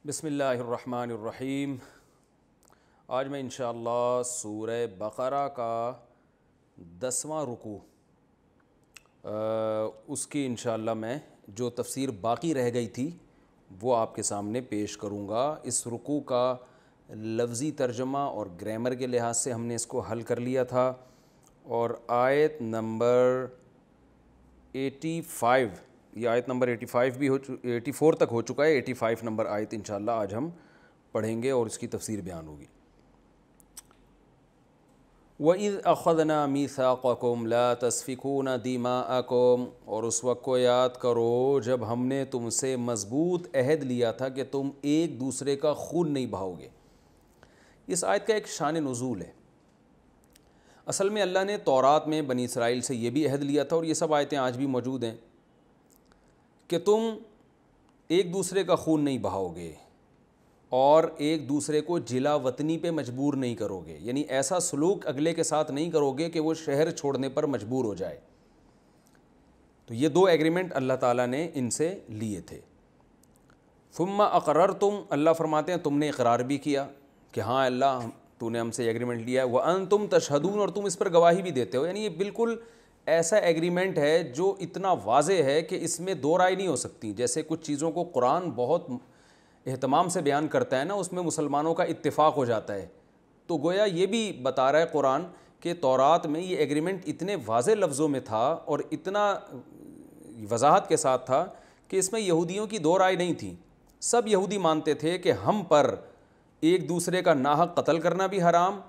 بسم اللہ الرحمن الرحیم۔ آج میں انشاءاللہ سورہ بقرہ کا 10واں رکوع اس کی انشاءاللہ میں جو تفسیر باقی رہ گئی تھی وہ آپ کے سامنے پیش کروں گا۔ اس رکوع کا لفظی ترجمہ اور گرامر کے لحاظ سے ہم نے اس کو حل کر لیا تھا، اور آیت نمبر 85 یہ آیت نمبر 85 بھی 84 تک ہو چکا ہے۔ 85 نمبر آیت انشاءاللہ آج ہم پڑھیں گے اور اس کی تفسیر بیان ہوگی۔ وَإِذْ أَخَذْنَا مِيثَاقَكُمْ لَا تَسْفِكُونَ دِمَاءَكُمْ، اور اس وقت کو یاد کرو جب ہم نے تم سے مضبوط عہد لیا تھا کہ تم ایک دوسرے کا خون نہیں بہاؤ گے۔ اس آیت کا ایک شان نزول ہے۔ اصل میں اللہ نے تورات میں بنی اسرائیل سے یہ بھی عہد لیا تھا، اور یہ سب آیتیں آج بھی موجود ہیں، کہ تم ایک دوسرے کا خون نہیں بہاؤ گے اور ایک دوسرے کو جلا وطنی پہ مجبور نہیں کرو گے، یعنی ایسا سلوک اگلے کے ساتھ نہیں کرو گے کہ وہ شہر چھوڑنے پر مجبور ہو جائے۔ تو یہ دو ایگریمنٹ اللہ تعالیٰ نے ان سے لیے تھے۔ ثم اقررتم، اللہ فرماتے ہیں تم نے اقرار بھی کیا کہ ہاں اللہ تو نے ہم سے ایگریمنٹ لیا ہے، وانتم تشہدون، اور تم اس پر گواہی بھی دیتے ہو۔ یعنی یہ بالکل ایسا ایگریمنٹ ہے جو اتنا واضح ہے کہ اس میں دو رائے نہیں ہو سکتی۔ جیسے کچھ چیزوں کو قرآن بہت اہتمام سے بیان کرتا ہے نا، اس میں مسلمانوں کا اتفاق ہو جاتا ہے، تو گویا یہ بھی بتا رہا ہے قرآن کہ تورات میں یہ ایگریمنٹ اتنے واضح لفظوں میں تھا اور اتنا وضاحت کے ساتھ تھا کہ اس میں یہودیوں کی دو رائے نہیں تھی۔ سب یہودی مانتے تھے کہ ہم پر ایک دوسرے کا ناحق قتل کرنا بھی حرام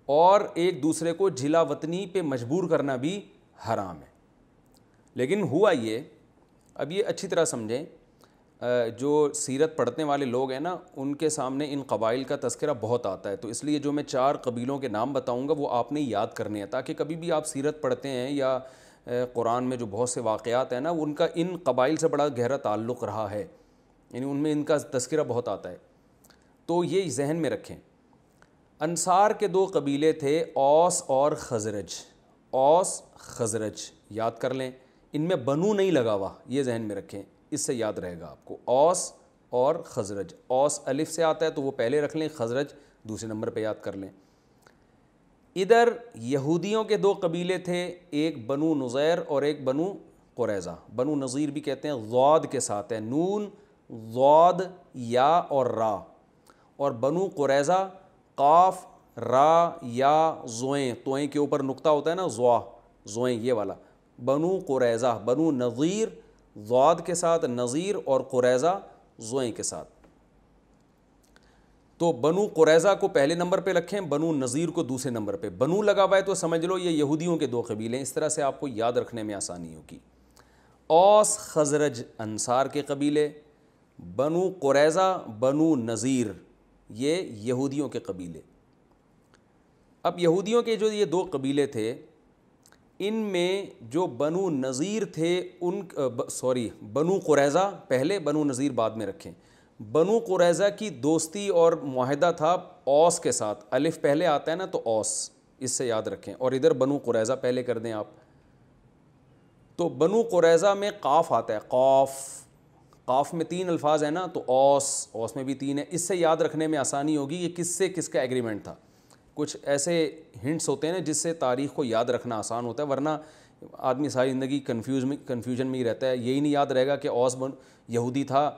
اور ایک دوسرے کو جلا وطنی پہ مجبور کرنا بھی حرام ہے۔ لیکن ہوا یہ، اب یہ اچھی طرح سمجھیں، جو سیرت پڑھنے والے لوگ ہیں نا ان کے سامنے ان قبائل کا تذکرہ بہت آتا ہے، تو اس لیے جو میں 4 قبیلوں کے نام بتاؤں گا وہ آپ نے یاد کرنے ہیں، تاکہ کبھی بھی آپ سیرت پڑھتے ہیں یا قرآن میں جو بہت سے واقعات ہیں نا ان کا ان قبائل سے بڑا گہرا تعلق رہا ہے، یعنی ان میں ان کا تذکرہ بہت آتا ہے، تو یہ ذہن میں رکھیں۔ انصار کے 2 قبیلے تھے، اوس اور خزرج۔ اوس خزرج یاد کر لیں، ان میں بنو نہیں لگا ہوا، یہ ذہن میں رکھیں، اس سے یاد رہے گا آپ کو۔ اوس اور خزرج، اوس الف سے آتا ہے تو وہ پہلے رکھ لیں، خزرج دوسرے نمبر پہ یاد کر لیں۔ ادھر یہودیوں کے 2 قبیلے تھے، ایک بنو نذیر اور ایک بنو قریظہ۔ بنو نذیر بھی کہتے ہیں، ضاد کے ساتھ ہے، نون ضاد یا اور را، اور بنو قریظہ قاف را یا زوئیں، توئیں کے اوپر نقطہ ہوتا ہے نا، زوا زوئیں یہ والا۔ بنو قریظہ، بنو نذیر ضاد کے ساتھ، نذیر اور قریظہ زوئیں کے ساتھ۔ تو بنو قریظہ کو پہلے نمبر پہ رکھیں، بنو نذیر کو دوسرے نمبر پہ۔ بنو لگا ہوا ہے تو سمجھ لو یہ یہودیوں کے 2 قبیلے ہیں، اس طرح سے آپ کو یاد رکھنے میں آسانی ہوگی۔ اوس خزرج انصار کے قبیلے، بنو قریظہ بنو نذیر یہ یہودیوں کے قبیلے۔ اب یہودیوں کے جو یہ 2 قبیلے تھے، ان میں جو بنو نذیر تھے بنو قریظہ پہلے، بنو نذیر بعد میں رکھیں۔ بنو قریظہ کی دوستی اور معاہدہ تھا اوس کے ساتھ، الف پہلے آتا ہے نا تو اوس، اس سے یاد رکھیں، اور ادھر بنو قریظہ پہلے کر دیں آپ۔ تو بنو قریظہ میں قاف آتا ہے، قاف میں 3 الفاظ ہیں نا، تو اوس میں بھی 3 ہے، اس سے یاد رکھنے میں آسانی ہوگی کہ کس سے کس کا ایگریمنٹ تھا۔ کچھ ایسے ہنٹس ہوتے ہیں جس سے تاریخ کو یاد رکھنا آسان ہوتا ہے، ورنہ آدمی ساری زندگی کنفیوژن میں ہی رہتا ہے، یہی نہیں یاد رہے گا کہ اوس یہودی تھا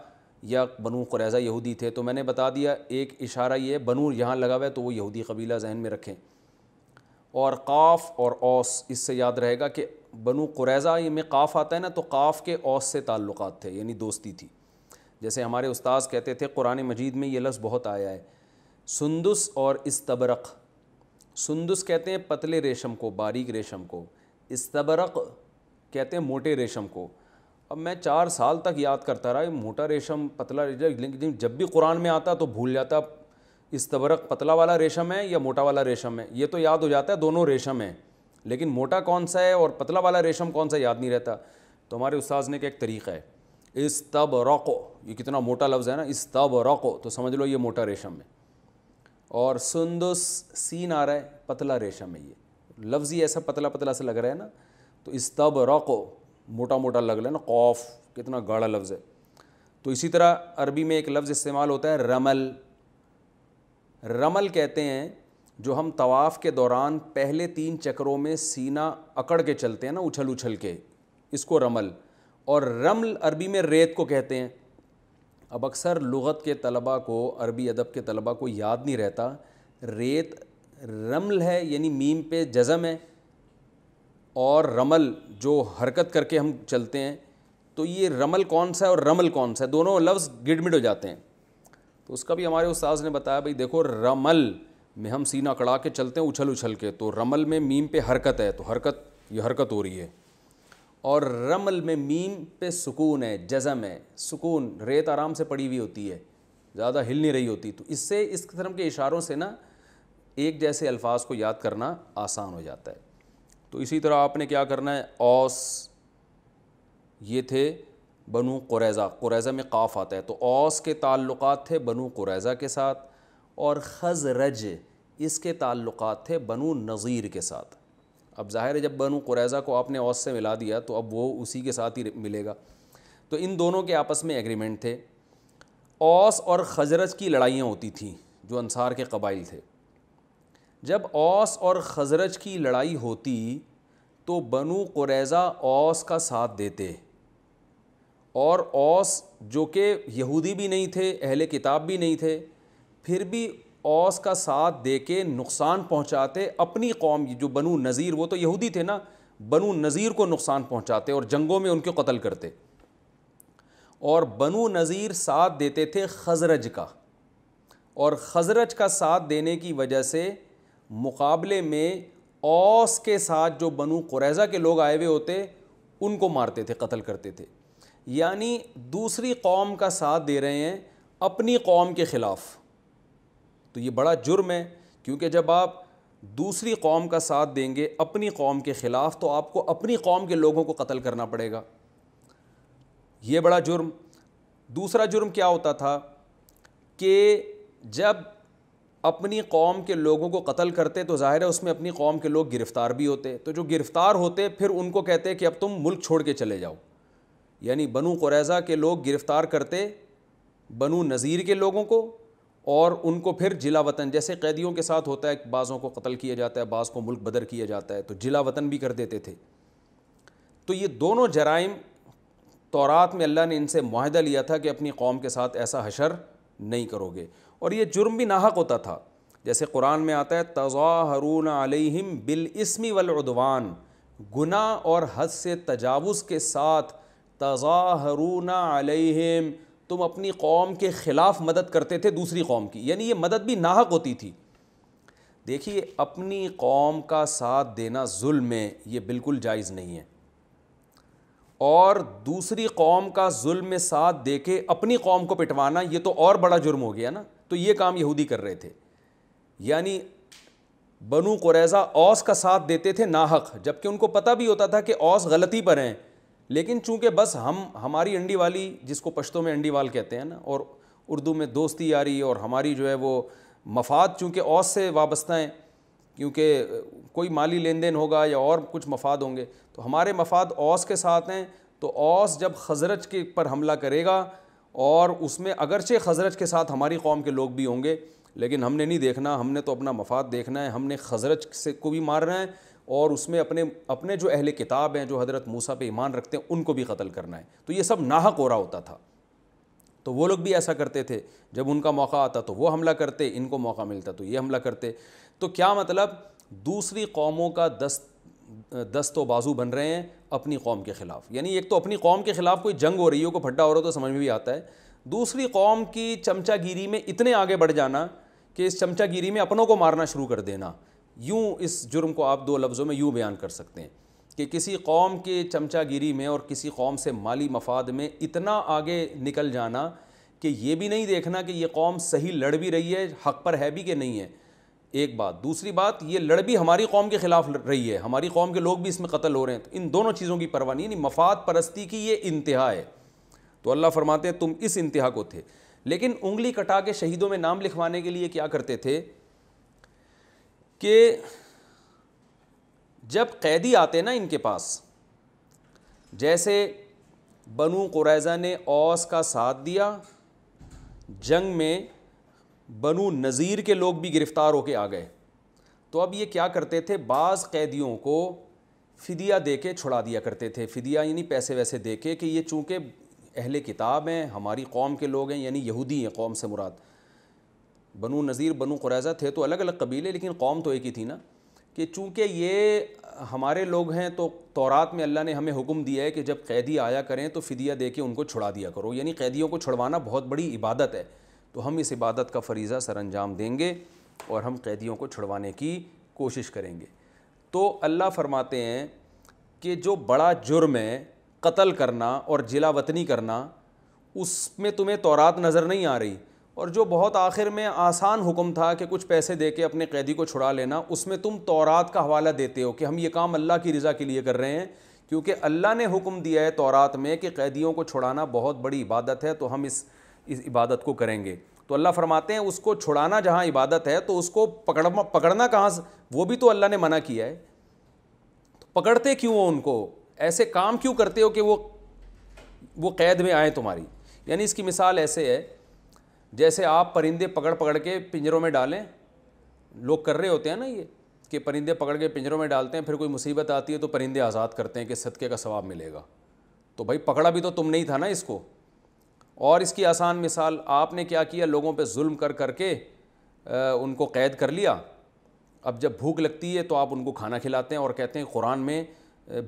یا بنو قریظہ یہودی تھے۔ تو میں نے بتا دیا، ایک اشارہ یہ ہے، بنو یہاں لگا ہوا ہے تو وہ یہودی قبیلہ ذہن میں رکھیں، اور قاف اور اوس اس سے یاد رہے گا کہ بنو قریظہ یہ میں قاف آتا ہے نا تو قاف کے اوس سے تعلقات تھے، یعنی دوستی تھی۔ جیسے ہمارے استاذ کہتے تھے، قرآن مجید میں یہ لفظ بہت آیا ہے، سندس اور استبرق۔ سندس کہتے ہیں پتلے ریشم کو، باریک ریشم کو، استبرق کہتے ہیں موٹے ریشم کو۔ اب میں 4 سال تک یاد کرتا رہا موٹا ریشم پتلا ریشم، لیکن جب بھی قرآن میں آتا تو بھول جاتا استبرق پتلا والا ریشم ہے یا موٹا والا ریشم ہے، یہ تو یاد ہو جاتا ہے دونوں ریشم ہیں، لیکن موٹا کون سا ہے اور پتلا والا ریشم کون سا یاد نہیں رہتا۔ تو ہمارے استاذ نے کہ ایک طریقہ ہے، استبرق، یہ کتنا موٹا لفظ ہے نا، استبرق، تو سمجھ لو یہ موٹا ریشم ہے، اور سندس سین آ رہا ہے، پتلا ریشم ہے، یہ لفظ ہی ایسا پتلا پتلا سے لگ رہا ہے نا، تو استبرق موٹا موٹا لگ رہا ہے نا، قوف کتنا گاڑا لفظ ہے۔ تو اسی طرح عربی میں ایک لفظ استعمال ہوتا ہے رمل. رمل کہتے ہیں جو ہم طواف کے دوران پہلے 3 چکروں میں سینہ اکڑ کے چلتے ہیں نا, اچھل اچھل کے, اس کو رمل. اور رمل عربی میں ریت کو کہتے ہیں. اب اکثر لغت کے طلباء کو, عربی ادب کے طلباء کو یاد نہیں رہتا ریت رمل ہے یعنی میم پہ جزم ہے, اور رمل جو حرکت کر کے ہم چلتے ہیں, تو یہ رمل کون سا ہے اور رمل کون سا ہے, دونوں لفظ گڈمڈ ہو جاتے ہیں. تو اس کا بھی ہمارے استاذ نے بتایا بھائی دیکھو رمل میں ہم سینہ کڑا کے چلتے ہیں اچھل اچھل کے, تو رمل میں میم پہ حرکت ہے, تو حرکت یہ حرکت ہو رہی ہے, اور رمل میں میم پہ سکون ہے, جزم ہے, سکون, ریت آرام سے پڑی ہوئی ہوتی ہے, زیادہ ہل نہیں رہی ہوتی. تو اس سے اس قسم کے اشاروں سے نا ایک جیسے الفاظ کو یاد کرنا آسان ہو جاتا ہے. تو اسی طرح آپ نے کیا کرنا ہے, اوس یہ تھے بنو قریظہ, قریظہ میں قاف آتا ہے, تو اوس کے تعلقات تھے بنو قریظہ کے ساتھ, اور خزرج اس کے تعلقات تھے بنو نذیر کے ساتھ. اب ظاہر ہے جب بنو قریظہ کو آپ نے اوس سے ملا دیا تو اب وہ اسی کے ساتھ ہی ملے گا. تو ان دونوں کے آپس میں ایگریمنٹ تھے. اوس اور خزرج کی لڑائیاں ہوتی تھیں جو انصار کے قبائل تھے. جب اوس اور خزرج کی لڑائی ہوتی تو بنو قریظہ اوس کا ساتھ دیتے, اور اوس جو کہ یہودی بھی نہیں تھے, اہل کتاب بھی نہیں تھے, پھر بھی اوس کا ساتھ دے کے نقصان پہنچاتے اپنی قوم, جو بنو نذیر, وہ تو یہودی تھے نا, بنو نذیر کو نقصان پہنچاتے اور جنگوں میں ان کے قتل کرتے. اور بنو نذیر ساتھ دیتے تھے خزرج کا, اور خزرج کا ساتھ دینے کی وجہ سے مقابلے میں اوس کے ساتھ جو بنو قریظہ کے لوگ آئے ہوئے ہوتے ان کو مارتے تھے, قتل کرتے تھے. یعنی دوسری قوم کا ساتھ دے رہے ہیں اپنی قوم کے خلاف. تو یہ بڑا جرم ہے, کیونکہ جب آپ دوسری قوم کا ساتھ دیں گے اپنی قوم کے خلاف تو آپ کو اپنی قوم کے لوگوں کو قتل کرنا پڑے گا, یہ بڑا جرم. دوسرا جرم کیا ہوتا تھا کہ جب اپنی قوم کے لوگوں کو قتل کرتے تو ظاہر ہے اس میں اپنی قوم کے لوگ گرفتار بھی ہوتے, تو جو گرفتار ہوتے پھر ان کو کہتے کہ اب تم ملک چھوڑ کے چلے جاؤ. یعنی بنو قریظہ کے لوگ گرفتار کرتے بنو نذیر کے لوگوں کو, اور ان کو پھر جلا وطن, جیسے قیدیوں کے ساتھ ہوتا ہے, بعضوں کو قتل کیا جاتا ہے, بعض کو ملک بدر کیا جاتا ہے, تو جلا وطن بھی کر دیتے تھے. تو یہ دونوں جرائم تورات میں اللہ نے ان سے معاہدہ لیا تھا کہ اپنی قوم کے ساتھ ایسا حشر نہیں کرو گے, اور یہ جرم بھی ناحق ہوتا تھا. جیسے قرآن میں آتا ہے تظاہرون علیہم بالاسم والعدوان, گناہ اور حد سے تجاوز کے ساتھ تظاہرون علیہم, تم اپنی قوم کے خلاف مدد کرتے تھے دوسری قوم کی, یعنی یہ مدد بھی ناحق ہوتی تھی. دیکھیے اپنی قوم کا ساتھ دینا ظلم ہے, یہ بالکل جائز نہیں ہے, اور دوسری قوم کا ظلم میں ساتھ دے کے اپنی قوم کو پٹوانا یہ تو اور بڑا جرم ہو گیا نا. تو یہ کام یہودی کر رہے تھے, یعنی بنو قریظہ اوس کا ساتھ دیتے تھے ناحق, جبکہ ان کو پتہ بھی ہوتا تھا کہ اوس غلطی پر ہیں, لیکن چونکہ بس ہماری انڈی والی, جس کو پشتوں میں انڈی وال کہتے ہیں نا, اور اردو میں دوستی یاری, اور ہماری جو ہے وہ مفاد چونکہ اوس سے وابستہ ہیں, کیونکہ کوئی مالی لین دین ہوگا یا اور کچھ مفاد ہوں گے, تو ہمارے مفاد اوس کے ساتھ ہیں. تو اوس جب خزرج کے پر حملہ کرے گا, اور اس میں اگرچہ خزرج کے ساتھ ہماری قوم کے لوگ بھی ہوں گے, لیکن ہم نے نہیں دیکھنا, ہم نے تو اپنا مفاد دیکھنا ہے, ہم نے خزرج سے کو بھی مارنا ہے, اور اس میں اپنے جو اہل کتاب ہیں جو حضرت موسیٰ پہ ایمان رکھتے ہیں ان کو بھی قتل کرنا ہے. تو یہ سب ناحق ہو رہا ہوتا تھا. تو وہ لوگ بھی ایسا کرتے تھے, جب ان کا موقع آتا تو وہ حملہ کرتے, ان کو موقع ملتا تو یہ حملہ کرتے. تو کیا مطلب, دوسری قوموں کا دست و بازو بن رہے ہیں اپنی قوم کے خلاف. یعنی ایک تو اپنی قوم کے خلاف کوئی جنگ ہو رہی ہو, کوئی پھڈا ہو رہا ہو تو سمجھ میں بھی آتا ہے, دوسری قوم کی چمچہ گیری میں اتنے آگے بڑھ جانا کہ اس چمچہ گیری میں اپنوں کو مارنا شروع کر دینا. یوں اس جرم کو آپ 2 لفظوں میں یوں بیان کر سکتے ہیں کہ کسی قوم کے چمچہ گیری میں اور کسی قوم سے مالی مفاد میں اتنا آگے نکل جانا کہ یہ بھی نہیں دیکھنا کہ یہ قوم صحیح لڑ بھی رہی ہے, حق پر ہے بھی کہ نہیں ہے, ایک بات. دوسری بات, یہ لڑ بھی ہماری قوم کے خلاف رہی ہے, ہماری قوم کے لوگ بھی اس میں قتل ہو رہے ہیں. تو ان دونوں چیزوں کی پرواہ نہیں, یعنی مفاد پرستی کی یہ انتہا ہے. تو اللہ فرماتے ہیں تم اس انتہا کو تھے. لیکن انگلی کٹا کے شہیدوں میں نام لکھوانے کے لیے کیا کرتے تھے کہ جب قیدی آتے نا ان کے پاس, جیسے بنو قریظہ نے اوس کا ساتھ دیا، جنگ میں بنو نذیر کے لوگ بھی گرفتار ہو کے آ گئے. تو اب یہ کیا کرتے تھے، بعض قیدیوں کو فدیہ دے کے چھڑا دیا کرتے تھے. فدیہ یعنی پیسے ویسے دے کے، کہ یہ چونکہ اہل کتاب ہیں، ہماری قوم کے لوگ ہیں، یعنی یہودی ہیں، قوم سے مراد. بنو نذیر بنو قریظہ تھے تو الگ الگ قبیلے، لیکن قوم تو ایک ہی تھی نا. کہ چونکہ یہ ہمارے لوگ ہیں تو تورات میں اللہ نے ہمیں حکم دیا ہے کہ جب قیدی آیا کریں تو فدیہ دے کے ان کو چھڑا دیا کرو. یعنی قیدیوں کو چھڑوانا بہت بڑی عبادت ہے، تو ہم اس عبادت کا فریضہ سر انجام دیں گے اور ہم قیدیوں کو چھڑوانے کی کوشش کریں گے. تو اللہ فرماتے ہیں کہ جو بڑا جرم ہے قتل کرنا اور جلا وطنی کرنا، اس میں تمہیں تورات نظر نہیں آ رہی، اور جو بہت آخر میں آسان حکم تھا کہ کچھ پیسے دے کے اپنے قیدی کو چھڑا لینا، اس میں تم تورات کا حوالہ دیتے ہو کہ ہم یہ کام اللہ کی رضا کے لیے کر رہے ہیں، کیونکہ اللہ نے حکم دیا ہے تورات میں کہ قیدیوں کو چھڑانا بہت بڑی عبادت ہے، تو ہم اس عبادت کو کریں گے. تو اللہ فرماتے ہیں اس کو چھڑانا جہاں عبادت ہے تو اس کو پکڑنا کہاں سے، وہ بھی تو اللہ نے منع کیا ہے. تو پکڑتے کیوں ہو ان کو، ایسے کام کیوں کرتے ہو کہ وہ قید میں آئیں تمہاری. یعنی اس کی مثال ایسے ہے جیسے آپ پرندے پکڑ پکڑ کے پنجروں میں ڈالیں. لوگ کر رہے ہوتے ہیں نا یہ، کہ پرندے پکڑ کے پنجروں میں ڈالتے ہیں، پھر کوئی مصیبت آتی ہے تو پرندے آزاد کرتے ہیں کہ صدقے کا ثواب ملے گا. تو بھائی پکڑا بھی تو تم نہیں تھا نا اس کو. اور اس کی آسان مثال، آپ نے کیا کیا، لوگوں پہ ظلم کر کر کے ان کو قید کر لیا. اب جب بھوک لگتی ہے تو آپ ان کو کھانا کھلاتے ہیں، اور کہتے ہیں قرآن میں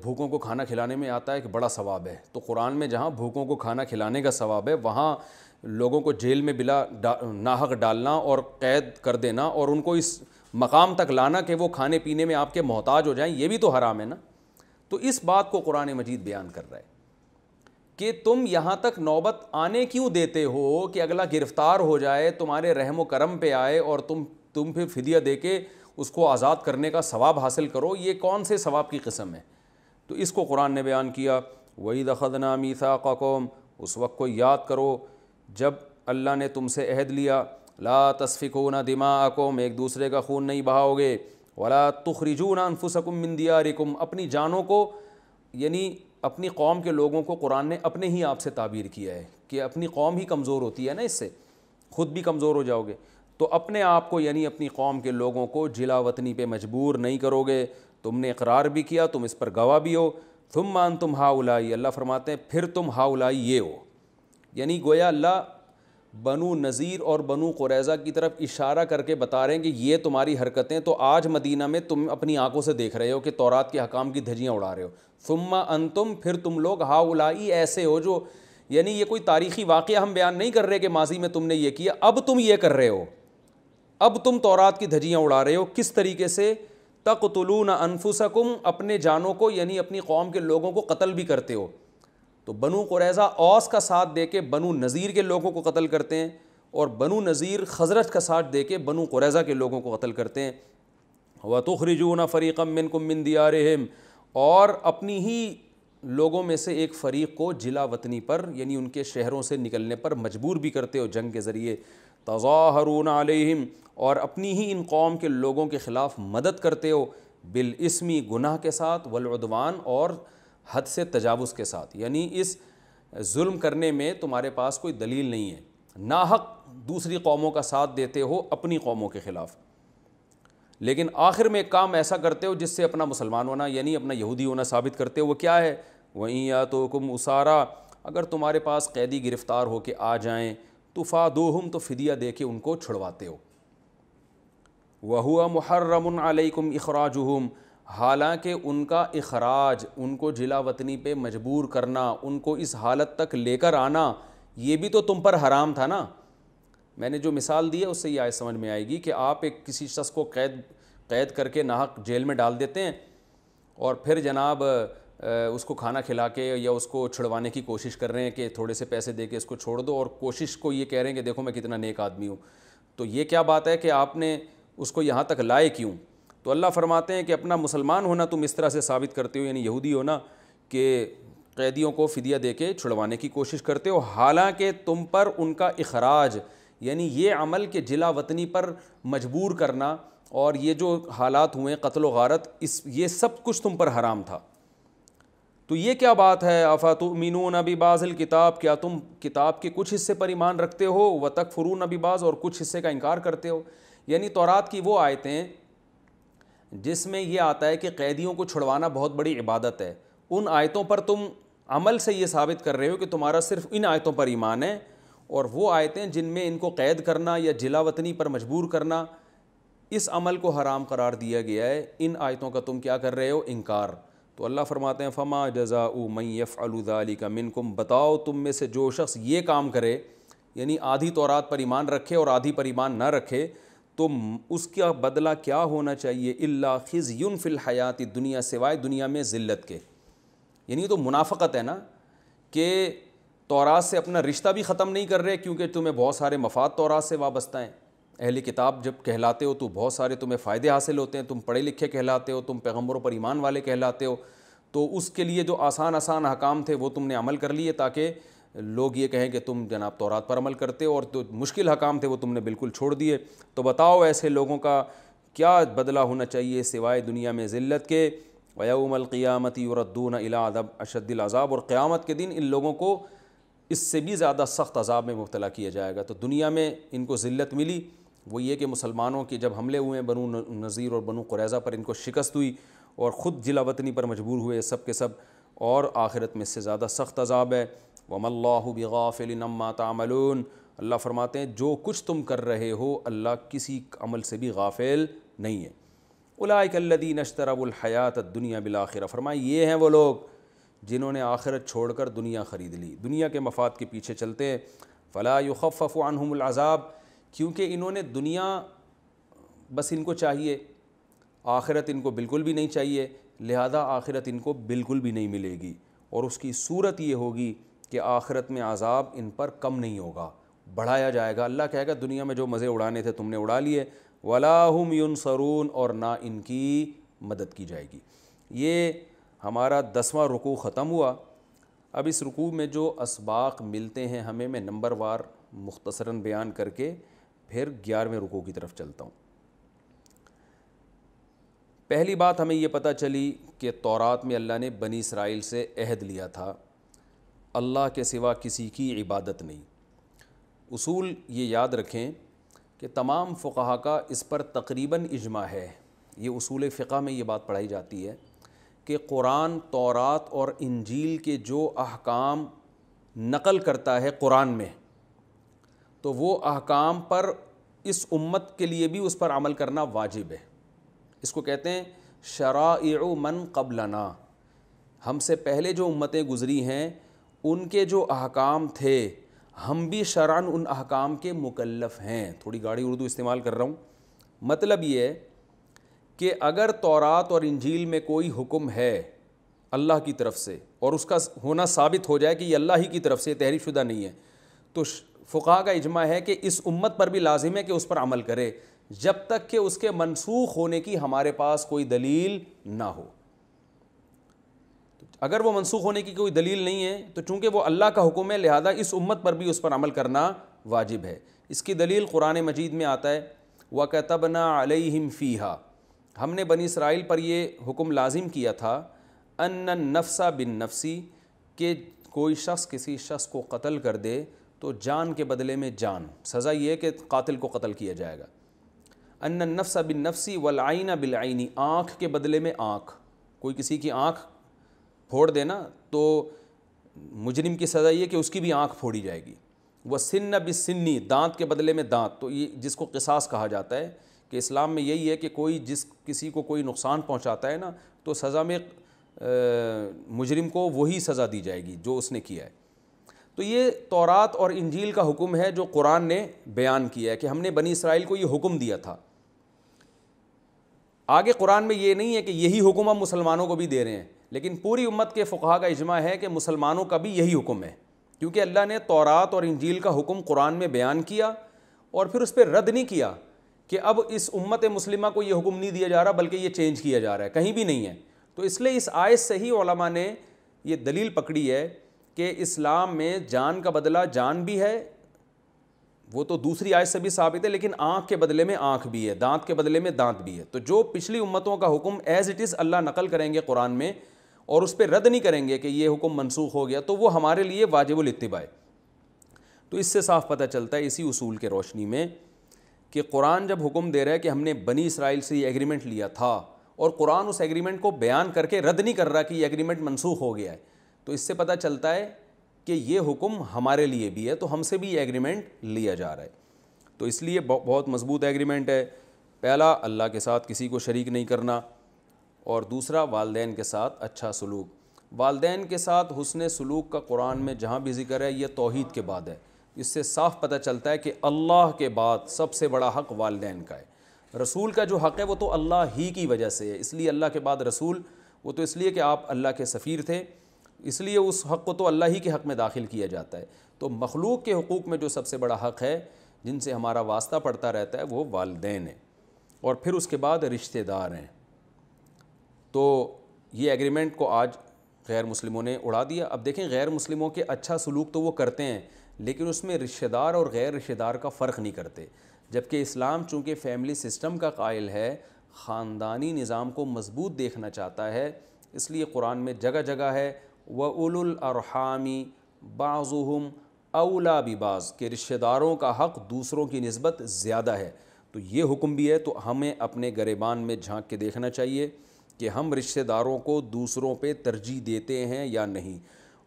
بھوکوں کو کھانا کھلانے میں آتا ہے کہ بڑا ثواب ہے. تو قرآن میں جہاں بھوکوں کو کھانا کھلانے کا ثواب ہے، وہاں لوگوں کو جیل میں بلا ناحق ڈالنا اور قید کر دینا اور ان کو اس مقام تک لانا کہ وہ کھانے پینے میں آپ کے محتاج ہو جائیں، یہ بھی تو حرام ہے نا. تو اس بات کو قرآن مجید بیان کر رہا ہے کہ تم یہاں تک نوبت آنے کیوں دیتے ہو کہ اگلا گرفتار ہو جائے، تمہارے رحم و کرم پہ آئے اور تم پھر فدیہ دے کے اس کو آزاد کرنے کا ثواب حاصل کرو. یہ کون سے ثواب کی قسم ہے؟ تو اس کو قرآن نے بیان کیا. وَإِذْ أَخَذْنَا مِيثَاقَكُمْ، اس وقت کو یاد کرو جب اللہ نے تم سے عہد لیا، لا تسفکون دماءکم، ایک دوسرے کا خون نہیں بہاؤ گے، ولا تخرجون انفسکم من دیارکم، اپنی جانوں کو، یعنی اپنی قوم کے لوگوں کو قرآن نے اپنے ہی آپ سے تعبیر کیا ہے کہ اپنی قوم ہی کمزور ہوتی ہے نا، اس سے خود بھی کمزور ہو جاؤ گے. تو اپنے آپ کو یعنی اپنی قوم کے لوگوں کو جلا وطنی پہ مجبور نہیں کرو گے. تم نے اقرار بھی کیا، تم اس پر گواہ بھی ہو. ثم انتم ہؤلاء، اللہ فرماتے ہیں پھر تم ہؤلاء یہ ہو. یعنی گویا اللہ بنو نذیر اور بنو قریظہ کی طرف اشارہ کر کے بتا رہے ہیں کہ یہ تمہاری حرکتیں تو آج مدینہ میں تم اپنی آنکھوں سے دیکھ رہے ہو کہ تورات کے حکام کی دھجیاں اڑا رہے ہو. ثم انتم، پھر تم لوگ ہؤلاء ایسے ہو جو، یعنی یہ کوئی تاریخی واقعہ ہم بیان نہیں کر رہے کہ ماضی میں تم نے یہ کیا، اب تم یہ کر رہے ہو، اب تم تورات کی دھجیاں اڑا رہے ہو. کس طریقے سے؟ تقتلون انفسکم، اپنے جانوں کو یعنی اپنی قوم کے لوگوں کو قتل بھی کرتے ہو. تو بنو قریظہ اوس کا ساتھ دے کے بنو نذیر کے لوگوں کو قتل کرتے ہیں، اور بنو نذیر خزرج کا ساتھ دے کے بنو قریظہ کے لوگوں کو قتل کرتے ہیں. وَتُخْرِجُونَ فَرِيقًا مِّنْكُم مِّن دِيَارِهِمْ، اور اپنی ہی لوگوں میں سے ایک فریق کو جلا وطنی پر یعنی ان کے شہروں سے نکلنے پر مجبور بھی کرتے ہو جنگ کے ذریعے. تظاہرون علیہم، اور اپنی ہی ان قوم کے لوگوں کے خلاف مدد کرتے ہو، بالاسم، گناہ کے ساتھ، والعدوان، اور حد سے تجاوز کے ساتھ. یعنی اس ظلم کرنے میں تمہارے پاس کوئی دلیل نہیں ہے، ناحق دوسری قوموں کا ساتھ دیتے ہو اپنی قوموں کے خلاف، لیکن آخر میں ایک کام ایسا کرتے ہو جس سے اپنا مسلمان ہونا یعنی اپنا یہودی ہونا ثابت کرتے ہو. وہ کیا ہے؟ وَإِن يَأْتُوكُمْ أُسَارَىٰ، اگر تمہارے پاس قیدی گرفتار ہو کے آ جائیں، تُفَادُوهُمْ، تو فدیہ دے کے ان کو چھڑواتے ہو. وَهُوَ مُحَرَّمٌ عَلَيْكُمْ إِخْرَاجُهُمْ، حالانکہ ان کا اخراج، ان کو جلا وطنی پہ مجبور کرنا، ان کو اس حالت تک لے کر آنا، یہ بھی تو تم پر حرام تھا نا. میں نے جو مثال دی ہے اس سے یہ آیت سمجھ میں آئے گی کہ آپ ایک کسی شخص کو قید کر کے ناحق جیل میں ڈال دیتے ہیں، اور پھر جناب اس کو کھانا کھلا کے یا اس کو چھڑوانے کی کوشش کر رہے ہیں کہ تھوڑے سے پیسے دے کے اس کو چھوڑ دو، اور کوشش کو یہ کہہ رہے ہیں کہ دیکھو میں کتنا نیک آدمی ہوں. تو یہ کیا بات ہے کہ آپ نے اس کو یہاں تک لائے کیوں؟ تو اللہ فرماتے ہیں کہ اپنا مسلمان ہونا تم اس طرح سے ثابت کرتے ہو، یعنی یہودی ہونا، کہ قیدیوں کو فدیہ دے کے چھڑوانے کی کوشش کرتے ہو، حالانکہ تم پر ان کا اخراج یعنی یہ عمل کہ جلا وطنی پر مجبور کرنا اور یہ جو حالات ہوئے قتل و غارت، یہ سب کچھ تم پر حرام تھا. تو تو یہ کیا بات ہے، افتؤمنون ببعض الکتاب، کیا تم کتاب کے کچھ حصے پر ایمان رکھتے ہو، وتکفرون ببعض، اور کچھ حصے کا انکار کرتے ہو. یعنی تورات کی وہ آیتیں جس میں یہ آتا ہے کہ قیدیوں کو چھڑوانا بہت بڑی عبادت ہے، ان آیتوں پر تم عمل سے یہ ثابت کر رہے ہو کہ تمہارا صرف ان آیتوں پر ایمان ہے، اور وہ آیتیں جن میں ان کو قید کرنا یا جلا وطنی پر مجبور کرنا، اس عمل کو حرام قرار دیا گیا ہے، ان آیتوں کا تم کیا کر رہے ہو، انکار. تو اللہ فرماتے ہیں فما جزاء من یفعل ذلک منکم، بتاؤ تم میں سے جو شخص یہ کام کرے، یعنی آدھی تورات پر ایمان رکھے اور آدھی پر ایمان نہ رکھے، تو اس کا بدلہ کیا ہونا چاہیے، الا خزی فی الحیات الدنیا، سوائے دنیا میں ذلت کے. یعنی یہ تو منافقت ہے نا، کہ تورات سے اپنا رشتہ بھی ختم نہیں کر رہے کیونکہ تمہیں بہت سارے مفاد تورات سے وابستہ ہیں. اہل کتاب جب کہلاتے ہو تو بہت سارے تمہیں فائدے حاصل ہوتے ہیں، تم پڑھے لکھے کہلاتے ہو، تم پیغمبروں پر ایمان والے کہلاتے ہو، تو اس کے لیے جو آسان احکام تھے وہ تم نے عمل کر لیے تاکہ لوگ یہ کہیں کہ تم جناب تورات پر عمل کرتے ہو، اور جو مشکل احکام تھے وہ تم نے بالکل چھوڑ دیے. تو بتاؤ ایسے لوگوں کا کیا بدلہ ہونا چاہیے سوائے دنیا میں ذلت کے. وَيَوْمَ الْقِيَامَةِ يُرَدُّونَ إِلَىٰ عَذَابٍ أَشَدِّ الْعَذَابِ، اور قیامت کے دن ان لوگوں کو اس سے بھی زیادہ سخت عذاب میں مبتلا کیا جائے گا. تو دنیا میں ان کو ذلت ملی، وہ یہ کہ مسلمانوں کے جب حملے ہوئے بنو نذیر اور بنو قریظہ پر ان کو شکست ہوئی اور خود جلا وطنی پر مجبور ہوئے سب کے سب، اور آخرت میں اس سے زیادہ سخت عذاب ہے. وَمَا اللَّهُ بِغَافِلٍ عَمَّا تَعْمَلُونَ، اللہ فرماتے ہیں جو کچھ تم کر رہے ہو اللہ کسی عمل سے بھی غافل نہیں ہے. اولئک الذین اشتروا الحیات الدنیا بالآخرہ، فرمائے یہ ہیں وہ لوگ جنہوں نے آخرت چھوڑ کر دنیا خرید لی، دنیا کے مفاد کے پیچھے چلتے ہیں. فلا یخفف عنہم العذاب، کیونکہ انہوں نے دنیا بس ان کو چاہیے، آخرت ان کو بالکل بھی نہیں چاہیے، لہذا آخرت ان کو بالکل بھی نہیں ملے گی، اور اس کی صورت یہ ہوگی کہ آخرت میں عذاب ان پر کم نہیں ہوگا، بڑھایا جائے گا. اللہ کہے گا دنیا میں جو مزے اڑانے تھے تم نے اڑا لیے، ولا ہم ینصرون، اور نہ ان کی مدد کی جائے گی. یہ ہمارا 10واں رکوع ختم ہوا. اب اس رکوع میں جو اسباق ملتے ہیں ہمیں، میں نمبر وار مختصراً بیان کر کے پھر 11ویں رکوع کی طرف چلتا ہوں. پہلی بات ہمیں یہ پتہ چلی کہ تورات میں اللہ نے بنی اسرائیل سے عہد لیا تھا اللہ کے سوا کسی کی عبادت نہیں. اصول یہ یاد رکھیں کہ تمام فقہا کا اس پر تقریباً اجماع ہے، یہ اصول فقہ میں یہ بات پڑھائی جاتی ہے کہ قرآن تورات اور انجیل کے جو احکام نقل کرتا ہے قرآن میں، تو وہ احکام پر اس امت کے لیے بھی اس پر عمل کرنا واجب ہے. اس کو کہتے ہیں شرائع من قبلنا، ہم سے پہلے جو امتیں گزری ہیں ان کے جو احکام تھے ہم بھی شرعاً ان احکام کے مکلف ہیں. تھوڑی گاڑی اردو استعمال کر رہا ہوں. مطلب یہ ہے کہ اگر تورات اور انجیل میں کوئی حکم ہے اللہ کی طرف سے اور اس کا ہونا ثابت ہو جائے کہ یہ اللہ ہی کی طرف سے تحریف شدہ نہیں ہے، تو فقہا کا اجماع ہے کہ اس امت پر بھی لازم ہے کہ اس پر عمل کرے جب تک کہ اس کے منسوخ ہونے کی ہمارے پاس کوئی دلیل نہ ہو. اگر وہ منسوخ ہونے کی کوئی دلیل نہیں ہے تو چونکہ وہ اللہ کا حکم ہے لہذا اس امت پر بھی اس پر عمل کرنا واجب ہے. اس کی دلیل قرآن مجید میں آتا ہے وَكَتَبْنَا عَلَيْهِمْ فِيهَا، ہم نے بنی اسرائیل پر یہ حکم لازم کیا تھا أَنَّ النَّفْسَ بِالنَّفْسِ، کہ کوئی شخص کسی شخص کو قتل کر دے تو جان کے بدلے میں جان، سزا یہ ہے کہ قاتل کو قتل کیا جائے گا. أَنَّ النَّفْسَ بِالنَّفْسِ وَالْعَيْنَ بِالْعَيْنِ، آنکھ کے بدلے میں آنکھ، کوئی کسی کی آنکھ پھوڑ دینا تو مجرم کی سزا یہ کہ اس کی بھی آنکھ پھوڑی جائے گی. وَالسِّنَّ بِالسِّنِّ، دانت کے بدلے میں دانت، تو یہ جس کو قصاص کہا جاتا ہے کہ اسلام میں یہی ہے کہ کوئی کسی کو کوئی نقصان پہنچاتا ہے نا تو سزا میں مجرم کو وہی سزا دی جائے گی جو اس نے کیا ہے. تو یہ تورات اور انجیل کا حکم ہے جو قرآن نے بیان کیا ہے کہ ہم نے بنی اسرائیل کو یہ حکم دیا تھا. آگے قرآن میں یہ نہیں ہے کہ یہی حکم ہم مسلمانوں کو بھی دے رہے ہیں، لیکن پوری امت کے فقہا کا اجماع ہے کہ مسلمانوں کا بھی یہی حکم ہے، کیونکہ اللہ نے تورات اور انجیل کا حکم قرآن میں بیان کیا اور پھر اس پہ رد نہیں کیا کہ اب اس امت مسلمہ کو یہ حکم نہیں دیا جا رہا بلکہ یہ چینج کیا جا رہا ہے، کہیں بھی نہیں ہے. تو اس لیے اس آیت سے ہی علماء نے یہ دلیل پکڑی ہے کہ اسلام میں جان کا بدلہ جان بھی ہے، وہ تو دوسری آیت سے بھی ثابت ہے، لیکن آنکھ کے بدلے میں آنکھ بھی ہے، دانت کے بدلے میں دانت بھی ہے. تو جو پچھلی امتوں کا حکم ایز اٹ از اللہ نقل کریں گے قرآن میں، اور اس پہ رد نہیں کریں گے کہ یہ حکم منسوخ ہو گیا، تو وہ ہمارے لیے واجب الاتباع ہے۔ تو اس سے صاف پتہ چلتا ہے اسی اصول کے روشنی میں کہ قرآن جب حکم دے رہا ہے کہ ہم نے بنی اسرائیل سے یہ ایگریمنٹ لیا تھا، اور قرآن اس ایگریمنٹ کو بیان کر کے رد نہیں کر رہا کہ یہ ایگریمنٹ منسوخ ہو گیا ہے، تو اس سے پتہ چلتا ہے کہ یہ حکم ہمارے لیے بھی ہے، تو ہم سے بھی یہ ایگریمنٹ لیا جا رہا ہے۔ تو اس لیے بہت مضبوط ایگریمنٹ ہے۔ پہلا، اللہ کے ساتھ کسی کو شریک نہیں کرنا، اور دوسرا والدین کے ساتھ اچھا سلوک۔ والدین کے ساتھ حسن سلوک کا قرآن میں جہاں بھی ذکر ہے یہ توحید کے بعد ہے۔ اس سے صاف پتہ چلتا ہے کہ اللہ کے بعد سب سے بڑا حق والدین کا ہے۔ رسول کا جو حق ہے وہ تو اللہ ہی کی وجہ سے ہے، اس لیے اللہ کے بعد رسول، وہ تو اس لیے کہ آپ اللہ کے سفیر تھے، اس لیے اس حق کو تو اللہ ہی کے حق میں داخل کیا جاتا ہے۔ تو مخلوق کے حقوق میں جو سب سے بڑا حق ہے جن سے ہمارا واسطہ پڑتا رہتا ہے وہ والدین ہیں، اور پھر اس کے بعد رشتہ دار ہیں۔ تو یہ ایگریمنٹ کو آج غیر مسلموں نے اڑا دیا۔ اب دیکھیں، غیر مسلموں کے اچھا سلوک تو وہ کرتے ہیں، لیکن اس میں رشتہ دار اور غیر رشتہ دار کا فرق نہیں کرتے، جبکہ اسلام چونکہ فیملی سسٹم کا قائل ہے، خاندانی نظام کو مضبوط دیکھنا چاہتا ہے، اس لیے قرآن میں جگہ جگہ ہے وَأُولُو الْأَرْحَامِ بَعْضُهُمْ أَوْلَىٰ بِبَعْضٍ، کہ رشتہ داروں کا حق دوسروں کی نسبت زیادہ ہے۔ تو یہ حکم بھی ہے، تو ہمیں اپنے گریبان میں جھانک کے دیکھنا چاہیے کہ ہم رشتہ داروں کو دوسروں پہ ترجیح دیتے ہیں یا نہیں۔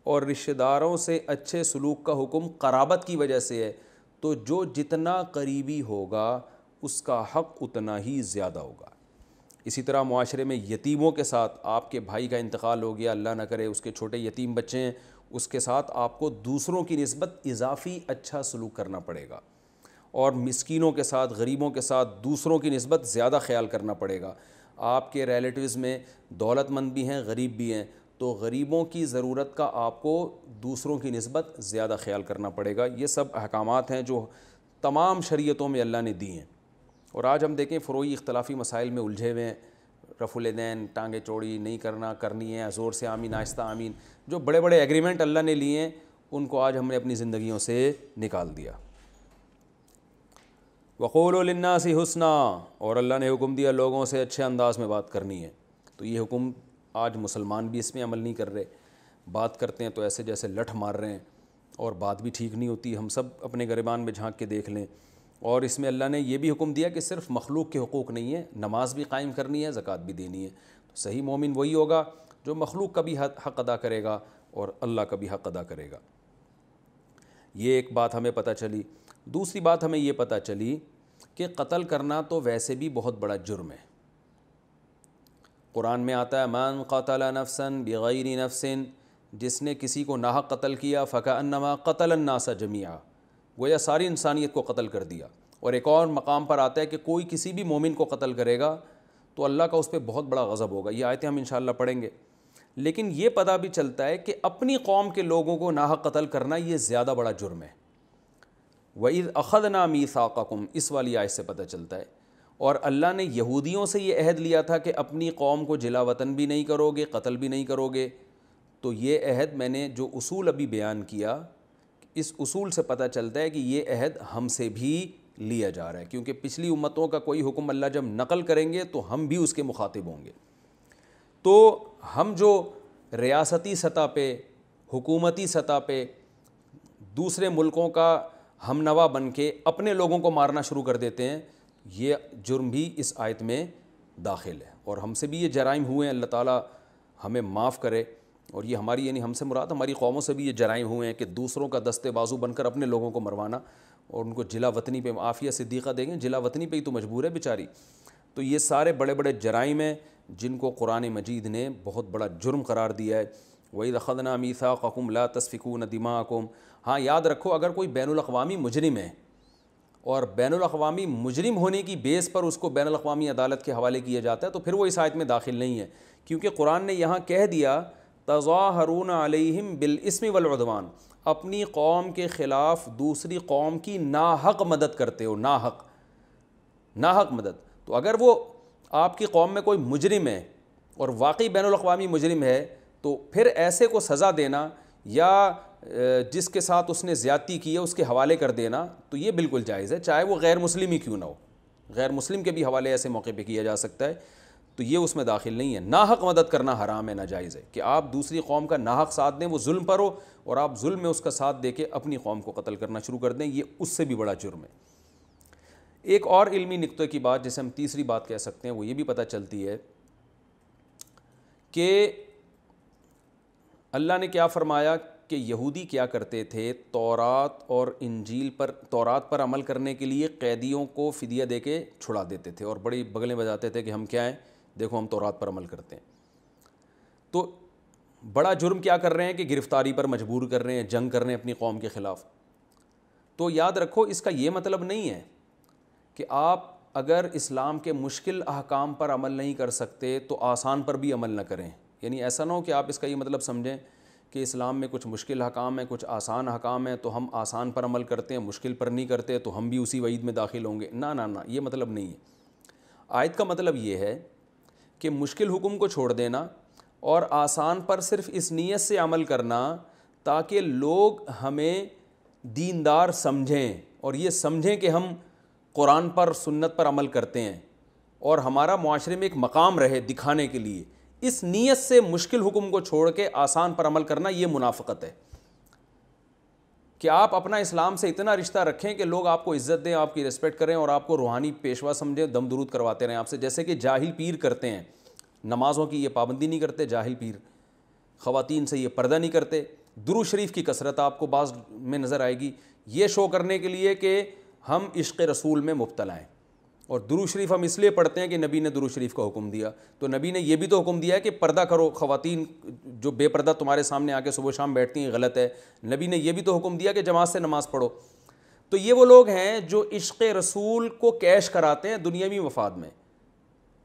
اور رشتہ داروں سے اچھے سلوک کا حکم قرابت کی وجہ سے ہے، تو جو جتنا قریبی ہوگا اس کا حق اتنا ہی زیادہ ہوگا۔ اسی طرح معاشرے میں یتیموں کے ساتھ، آپ کے بھائی کا انتقال ہو گیا، اللہ نہ کرے اس کے چھوٹے یتیم بچے ہیں، اس کے ساتھ آپ کو دوسروں کی نسبت اضافی اچھا سلوک کرنا پڑے گا، اور مسکینوں کے ساتھ، غریبوں کے ساتھ دوسروں کی نسبت زیادہ خیال کرنا پڑے گا۔ آپ کے ریلیٹیوز میں دولت مند بھی ہیں، غریب بھی ہیں، تو غریبوں کی ضرورت کا آپ کو دوسروں کی نسبت زیادہ خیال کرنا پڑے گا۔ یہ سب احکامات ہیں جو تمام شریعتوں میں اللہ نے دی ہیں۔ اور آج ہم دیکھیں فروعی اختلافی مسائل میں الجھے ہوئے ہیں، رفع الیدین، ٹانگیں چوڑی نہیں کرنا، کرنی ہے، زور سے آمین، آہستہ آمین، جو بڑے بڑے ایگریمنٹ اللہ نے لیے ہیں ان کو آج ہم نے اپنی زندگیوں سے نکال دیا۔ وَقُولُوا لِلنَّاسِ حُسْنًا، اور اللہ نے حکم دیا لوگوں سے اچھے انداز میں بات کرنی ہے۔ تو یہ حکم آج مسلمان بھی اس میں عمل نہیں کر رہے، بات کرتے ہیں تو ایسے جیسے لٹھ مار رہے ہیں، اور بات بھی ٹھیک نہیں ہوتی۔ ہم سب اپنے گریبان میں جھانک کے دیکھ لیں۔ اور اس میں اللہ نے یہ بھی حکم دیا کہ صرف مخلوق کے حقوق نہیں ہے، نماز بھی قائم کرنی ہے، زکوٰۃ بھی دینی ہے۔ تو صحیح مومن وہی ہوگا جو مخلوق کا بھی حق ادا کرے گا اور اللہ کا بھی حق ادا کرے گا۔ یہ ایک بات ہمیں پتہ چلی۔ دوسری بات ہمیں یہ پتہ چلی کہ قتل کرنا تو ویسے بھی بہت بڑا جرم ہے۔ قرآن میں آتا ہے من قتل نفسا بغیر نفس، جس نے کسی کو ناحق قتل کیا فکأنما قتل الناس جميعا، گویا ساری انسانیت کو قتل کر دیا۔ اور ایک اور مقام پر آتا ہے کہ کوئی کسی بھی مومن کو قتل کرے گا تو اللہ کا اس پہ بہت بڑا غضب ہوگا۔ یہ آیتیں ہم انشاءاللہ پڑھیں گے۔ لیکن یہ پتہ بھی چلتا ہے کہ اپنی قوم کے لوگوں کو ناحق قتل کرنا یہ زیادہ بڑا جرم ہے۔ وَإِذْ أَخَذْنَا مِيثَاقَكُمْ، اس والی آیت سے پتہ چلتا ہے۔ اور اللہ نے یہودیوں سے یہ عہد لیا تھا کہ اپنی قوم کو جلا وطن بھی نہیں کرو گے، قتل بھی نہیں کرو گے۔ تو یہ عہد میں نے جو اصول ابھی بیان کیا، اس اصول سے پتہ چلتا ہے کہ یہ عہد ہم سے بھی لیا جا رہا ہے، کیونکہ پچھلی امتوں کا کوئی حکم اللہ جب نقل کریں گے تو ہم بھی اس کے مخاطب ہوں گے۔ تو ہم جو ریاستی سطح پہ، حکومتی سطح پہ دوسرے ملکوں کا ہم نوا بن کے اپنے لوگوں کو مارنا شروع کر دیتے ہیں، یہ جرم بھی اس آیت میں داخل ہے، اور ہم سے بھی یہ جرائم ہوئے ہیں۔ اللہ تعالیٰ ہمیں معاف کرے۔ اور یہ ہماری، یعنی ہم سے مراد ہماری قوموں سے بھی یہ جرائم ہوئے ہیں کہ دوسروں کا دستے بازو بن کر اپنے لوگوں کو مروانا اور ان کو جلا وطنی پہ، عافیہ صدیقہ دیں گے، جلا وطنی پہ ہی تو مجبور ہے بیچاری۔ تو یہ سارے بڑے بڑے جرائم ہیں جن کو قرآن مجید نے بہت بڑا جرم قرار دیا ہے۔ وَإِذْ أَخَذْنَا مِيثَاقَكُمْ لَا تَسْفِكُونَ دِمَاءَكُمْ، ہاں یاد رکھو اگر کوئی بین الاقوامی مجرم ہے اور بین الاقوامی مجرم ہونے کی بیس پر اس کو بین الاقوامی عدالت کے حوالے کیا جاتا ہے تو پھر وہ اس آیت میں داخل نہیں ہے، کیونکہ قرآن نے یہاں کہہ دیا تظاہرون علیہم بالاسم والعدوان، اپنی قوم کے خلاف دوسری قوم کی ناحق مدد کرتے ہو، ناحق مدد۔ تو اگر وہ آپ کی قوم میں کوئی مجرم ہے اور واقعی بین الاقوامی مجرم ہے تو پھر ایسے کو سزا دینا یا جس کے ساتھ اس نے زیادتی کی ہے اس کے حوالے کر دینا تو یہ بالکل جائز ہے، چاہے وہ غیر مسلم ہی کیوں نہ ہو، غیر مسلم کے بھی حوالے ایسے موقع پہ کیا جا سکتا ہے۔ تو یہ اس میں داخل نہیں ہے. ناحق مدد کرنا حرام ہے, ناجائز ہے کہ آپ دوسری قوم کا ناحق ساتھ دیں, وہ ظلم پر ہو اور آپ ظلم میں اس کا ساتھ دے کے اپنی قوم کو قتل کرنا شروع کر دیں, یہ اس سے بھی بڑا جرم ہے. ایک اور علمی نقطے کی بات جسے ہم تیسری بات کہہ سکتے ہیں وہ یہ بھی پتہ چلتی ہے کہ اللہ نے کیا فرمایا کہ یہودی کیا کرتے تھے, تورات اور انجیل پر, تورات پر عمل کرنے کے لیے قیدیوں کو فدیہ دے کے چھڑا دیتے تھے اور بڑی بغلیں بجاتے تھے کہ ہم کیا ہیں, دیکھو ہم تورات پر عمل کرتے ہیں. تو بڑا جرم کیا کر رہے ہیں کہ گرفتاری پر مجبور کر رہے ہیں, جنگ کر رہے ہیں اپنی قوم کے خلاف. تو یاد رکھو اس کا یہ مطلب نہیں ہے کہ آپ اگر اسلام کے مشکل احکام پر عمل نہیں کر سکتے تو آسان پر بھی عمل نہ کریں. یعنی ایسا نہ ہو کہ آپ اس کا یہ مطلب سمجھیں کہ اسلام میں کچھ مشکل احکام ہیں, کچھ آسان احکام ہیں, تو ہم آسان پر عمل کرتے ہیں, مشکل پر نہیں کرتے تو ہم بھی اسی وعید میں داخل ہوں گے. نہ, یہ مطلب نہیں ہے. آیت کا مطلب یہ ہے کہ مشکل حکم کو چھوڑ دینا اور آسان پر صرف اس نیت سے عمل کرنا تاکہ لوگ ہمیں دیندار سمجھیں اور یہ سمجھیں کہ ہم قرآن پر, سنت پر عمل کرتے ہیں اور ہمارا معاشرے میں ایک مقام رہے دکھانے کے لیے. اس نیت سے مشکل حکم کو چھوڑ کے آسان پر عمل کرنا یہ منافقت ہے کہ آپ اپنا اسلام سے اتنا رشتہ رکھیں کہ لوگ آپ کو عزت دیں, آپ کی ریسپیکٹ کریں اور آپ کو روحانی پیشوا سمجھیں, دم درود کرواتے رہیں آپ سے, جیسے کہ جاہل پیر کرتے ہیں. نمازوں کی یہ پابندی نہیں کرتے جاہل پیر, خواتین سے یہ پردہ نہیں کرتے, درود شریف کی کثرت آپ کو بعض میں نظر آئے گی, یہ شو کرنے کے لیے کہ ہم عشق رسول میں مبتلا ہیں. اور درود شریف ہم اس لیے پڑھتے ہیں کہ نبی نے درود شریف کا حکم دیا, تو نبی نے یہ بھی تو حکم دیا ہے کہ پردہ کرو. خواتین جو بے پردہ تمہارے سامنے آ کے صبح شام بیٹھتی ہیں غلط ہے. نبی نے یہ بھی تو حکم دیا کہ جماعت سے نماز پڑھو. تو یہ وہ لوگ ہیں جو عشق رسول کو کیش کراتے ہیں دنیاوی مفاد میں.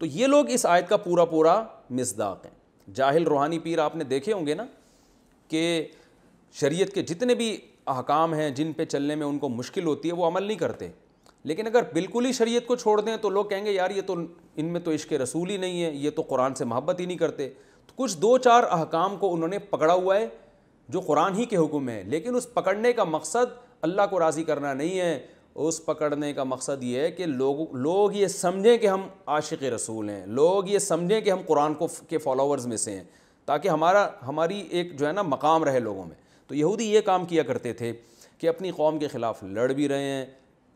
تو یہ لوگ اس آیت کا پورا مصداق ہیں. جاہل روحانی پیر آپ نے دیکھے ہوں گے نا کہ شریعت کے جتنے بھی احکام ہیں جن پہ چلنے میں ان کو مشکل ہوتی ہے وہ عمل نہیں کرتے, لیکن اگر بالکل ہی شریعت کو چھوڑ دیں تو لوگ کہیں گے یار یہ تو ان میں تو عشق رسول ہی نہیں ہے, یہ تو قرآن سے محبت ہی نہیں کرتے. تو کچھ 2-4 احکام کو انہوں نے پکڑا ہوا ہے جو قرآن ہی کے حکم ہے, لیکن اس پکڑنے کا مقصد اللہ کو راضی کرنا نہیں ہے. اس پکڑنے کا مقصد یہ ہے کہ لوگ یہ سمجھیں کہ ہم عاشق رسول ہیں, لوگ یہ سمجھیں کہ ہم قرآن کے فالوورز میں سے ہیں, تاکہ ہماری ایک جو ہے نا مقام رہے لوگوں میں. تو یہودی یہ کام کیا کرتے تھے کہ اپنی قوم کے خلاف لڑ بھی رہے ہیں,